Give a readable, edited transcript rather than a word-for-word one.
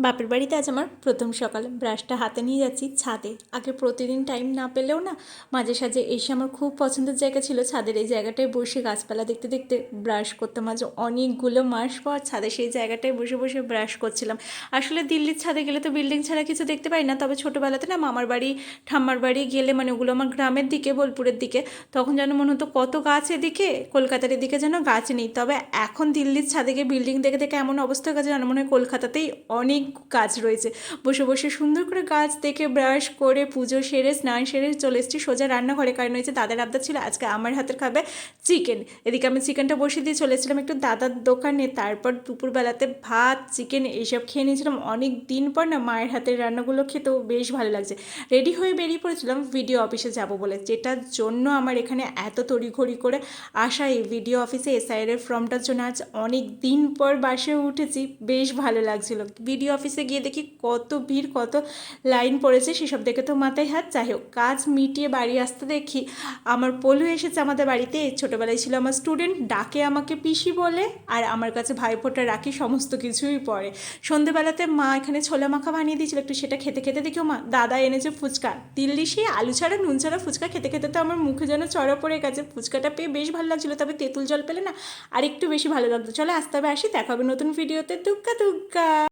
বাপের বাড়িতে আজ আমার প্রথম সকাল। ব্রাশটা হাতে নিয়ে যাচ্ছি ছাদে। আগে প্রতিদিন টাইম না পেলেও না মাঝে সাঝে এসে আমার খুব পছন্দের জায়গা ছিল ছাদের এই জায়গাটায় বসে গাছপালা দেখতে দেখতে ব্রাশ করতাম। আজ অনেকগুলো মাস পর ছাদে সেই জায়গাটায় বসে বসে ব্রাশ করছিলাম। আসলে দিল্লির ছাদে গেলে তো বিল্ডিং ছাড়া কিছু দেখতে পাই না, তবে ছোটোবেলাতে না মামার বাড়ি ঠাম্মার বাড়ি গেলে মানে ওগুলো আমার গ্রামের দিকে, বোলপুরের দিকে, তখন যেন মনে হতো কত গাছ এদিকে, কলকাতার এদিকে যেন গাছ নেই। তবে এখন দিল্লির ছাদে গিয়ে বিল্ডিং দেখে দেখে এমন অবস্থা গাছ যেন মনে হয় কলকাতাতেই অনেক গাছ রয়েছে। বসে বসে সুন্দর করে গাছ দেখে ব্রাশ করে পুজো সেরে স্নান সেরে চলে এসেছি সোজা রান্নাঘরে, কারণ হয়েছে দাদার আবদার ছিল আজকে আমার হাতের খাবে চিকেন। এদিকে আমি চিকেনটা বসিয়ে দিয়ে চলে এসেছিলাম একটু দাদার দোকানে। তারপর দুপুরবেলাতে ভাত চিকেন এইসব খেয়ে নিয়েছিলাম। অনেক দিন পর না মায়ের হাতের রান্নাগুলো খেতেও বেশ ভালো লাগছে। রেডি হয়ে বেরিয়ে পড়েছিলাম ভিডিও অফিসে যাব বলে, যেটার জন্য আমার এখানে এত তড়িঘড়ি করে আসা। এই ভিডিও অফিসে এসআইআর ফর্মটার জন্য আজ অনেক দিন পর বাসে উঠেছি, বেশ ভালো লাগছিল। ভিডিও অফিসে গিয়ে দেখি কত ভিড়, কত লাইন পড়েছে, সেসব দেখে তো মাথায় হাত। যাই হোক, কাজ মিটিয়ে বাড়ি আসতে দেখি আমার পলু এসেছে আমাদের বাড়িতে। ছোটোবেলায় ছিল আমার স্টুডেন্ট, ডাকে আমাকে পিসি বলে, আর আমার কাছে ভাইফোঁটা রাখি, সমস্ত কিছুই পড়ে। সন্ধেবেলাতে মা এখানে ছোলা মাখা বানিয়ে দিয়েছিল, একটু সেটা খেতে খেতে দেখি মা দাদা এনেছে ফুচকা। দিল্লি সেই আলু ছাড়া নুন ছাড়া ফুচকা খেতে খেতে তো আমার মুখে যেন চড়া পড়ে গেছে। ফুচকাটা পেয়ে বেশ ভালো লাগছিলো, তবে তেঁতুল জল পেলে না আর একটু বেশি ভালো লাগতো। চলো আসতে হবে, আসি, দেখা হবে নতুন ভিডিওতে। দুগ্গা দুগ্গা।